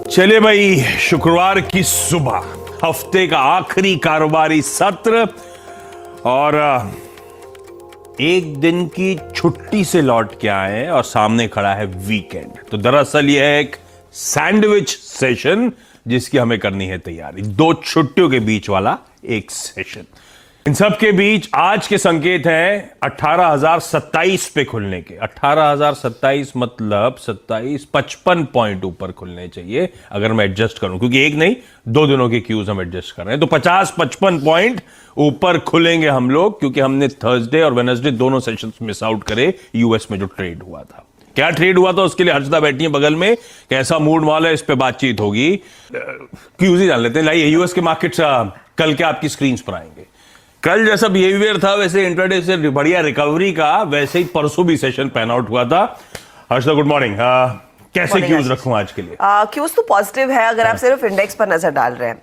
चलिए भाई, शुक्रवार की सुबह हफ्ते का आखिरी कारोबारी सत्र और एक दिन की छुट्टी से लौट के आए और सामने खड़ा है वीकेंड। तो दरअसल यह है एक सैंडविच सेशन जिसकी हमें करनी है तैयारी, दो छुट्टियों के बीच वाला एक सेशन। इन सब के बीच आज के संकेत हैं 18,027 पे खुलने के। 18,027 मतलब 55 पॉइंट ऊपर खुलने चाहिए अगर मैं एडजस्ट करूं, क्योंकि एक नहीं दो दिनों के क्यूज हम एडजस्ट कर रहे हैं। तो 50-55 पॉइंट ऊपर खुलेंगे हम लोग, क्योंकि हमने थर्सडे और वेडनेसडे दोनों सेशंस मिस आउट करे यूएस में जो ट्रेड हुआ था। क्या ट्रेड हुआ था उसके लिए हर्षदा बैठी है बगल में, कैसा मूड वाला है इस पे बातचीत होगी। क्यूज ही जान लेते हैं। लाइए, यूएस के मार्केट्स कल के आपकी स्क्रीन पर आएंगे। कल जैसा बिहेवियर था वैसे इंट्राडे से बढ़िया रिकवरी का, वैसे ही परसों भी सेशन पैन आउट हुआ था। हर्षदा गुड मॉर्निंग, कैसे क्यूज रखूं आज के लिए? क्यूज तो पॉजिटिव है अगर आप सिर्फ इंडेक्स पर नजर डाल रहे हैं।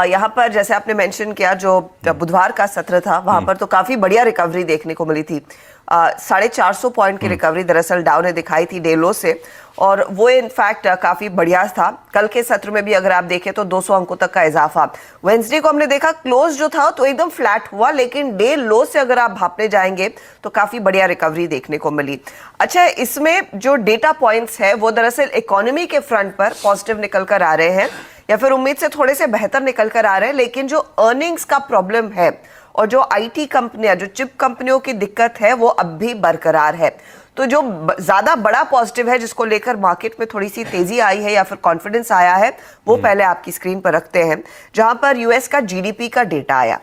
यहाँ पर जैसे आपने मेंशन किया, जो बुधवार का सत्र था वहां पर तो काफी बढ़िया रिकवरी देखने को मिली थी। 450 पॉइंट की रिकवरी दरअसल डाउ ने दिखाई थी डे लो से, और वो इनफैक्ट काफी बढ़िया था। कल के सत्र में भी अगर आप देखें तो 200 अंकों तक का इजाफा। वेडनेसडे को हमने देखा क्लोज जो था तो एकदम फ्लैट हुआ, लेकिन डे लो से अगर आप भापने जाएंगे तो काफी बढ़िया रिकवरी देखने को मिली। अच्छा, इसमें जो डेटा पॉइंट्स है वो दरअसल इकोनॉमी के फ्रंट पर पॉजिटिव निकल कर आ रहे हैं, या फिर उम्मीद से थोड़े से बेहतर निकल कर आ रहे हैं। लेकिन जो अर्निंग्स का प्रॉब्लम है और जो आईटी कंपनियां, जो चिप कंपनियों की दिक्कत है, वो अब भी बरकरार है। तो जो ज्यादा बड़ा पॉजिटिव है जिसको लेकर मार्केट में थोड़ी सी तेजी आई है या फिर कॉन्फिडेंस आया है, वो पहले आपकी स्क्रीन पर रखते हैं। जहां पर यूएस का जीडीपी का डेटा आया,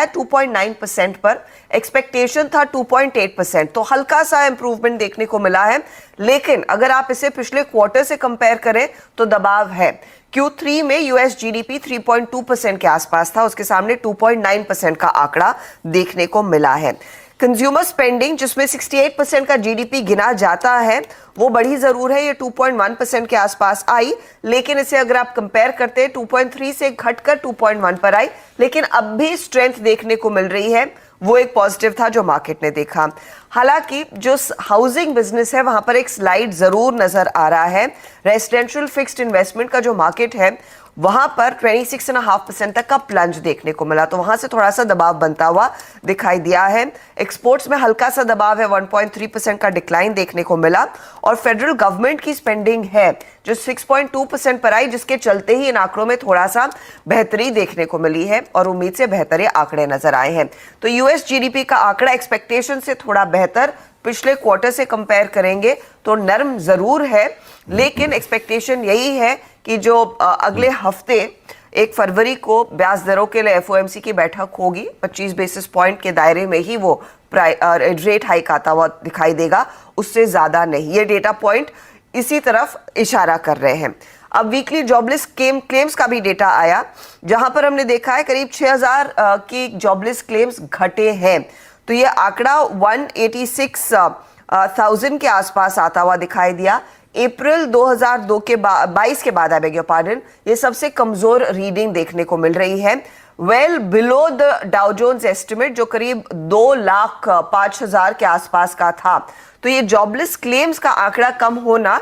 2.9% पर, एक्सपेक्टेशन था 2.8%, तो हल्का सा इंप्रूवमेंट देखने को मिला है। लेकिन अगर आप इसे पिछले क्वार्टर से कंपेयर करें तो दबाव है। Q3 में यूएस जीडीपी 3.2% के आसपास था, उसके सामने 2.9% का आंकड़ा देखने को मिला है। कंज्यूमर स्पेंडिंग, जिसमें 68% का जीडीपी गिना जाता है, वो बढ़ी जरूर है, ये 2.1% के आसपास आई। लेकिन इसे अगर आप कंपेयर करते हैं 2.3 से घटकर 2.1 पर आई, लेकिन अब भी स्ट्रेंथ देखने को मिल रही है। वो एक पॉजिटिव था जो मार्केट ने देखा। हालांकि जो हाउसिंग बिजनेस है वहां पर एक स्लाइड जरूर नजर आ रहा है। रेजिडेंशियल फिक्स्ड इन्वेस्टमेंट का जो मार्केट है वहां पर 26.5% तक का प्लंज देखने को मिला, तो वहां से थोड़ा सा दबाव बनता हुआ दिखाई दिया है। एक्सपोर्ट्स में हल्का सा दबाव है, 1.3% का डिक्लाइन देखने को मिला। और फेडरल गवर्नमेंट की स्पेंडिंग है जो 6.2% पर आई, जिसके चलते ही इन आंकड़ों में थोड़ा सा बेहतरी देखने को मिली है और उम्मीद से बेहतर आंकड़े नजर आए हैं। तो यूएस जीडीपी का आंकड़ा एक्सपेक्टेशन से थोड़ा बेहतर, पिछले क्वार्टर से कंपेयर करेंगे तो नर्म जरूर है, लेकिन एक्सपेक्टेशन यही है कि जो अगले हफ्ते 1 फरवरी को ब्याज दरों के लिए एफओएमसी की बैठक होगी, 25 बेसिस पॉइंट के दायरे में ही वो रेट हाइक आता हुआ दिखाई देगा, उससे ज्यादा नहीं। ये डेटा पॉइंट इसी तरफ इशारा कर रहे हैं। अब वीकली जॉबलेस क्लेम्स का भी डेटा आया, जहां पर हमने देखा है करीब 6,000 की जॉबलेस क्लेम्स घटे हैं। तो ये आंकड़ा 186,000 के आसपास आता हुआ दिखाई दिया। अप्रैल 2022 के बाद आई बेग योर पार्डन, ये सबसे कमजोर रीडिंग देखने को मिल रही है, well below the Dow Jones estimate जो करीब 2,05,000 के आसपास का था। तो ये जॉबलेस क्लेम्स का आंकड़ा कम होना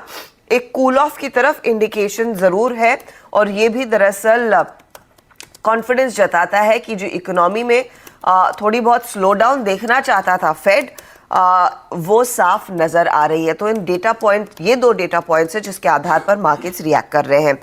एक कूल ऑफ की तरफ इंडिकेशन जरूर है, और ये भी दरअसल कॉन्फिडेंस जताता है कि जो इकोनॉमी में थोड़ी बहुत स्लो डाउन देखना चाहता था फेड, वो साफ नजर आ रही है। तो इन डेटा पॉइंट, ये दो डेटा पॉइंट्स है जिसके आधार पर मार्केट्स रिएक्ट कर रहे हैं।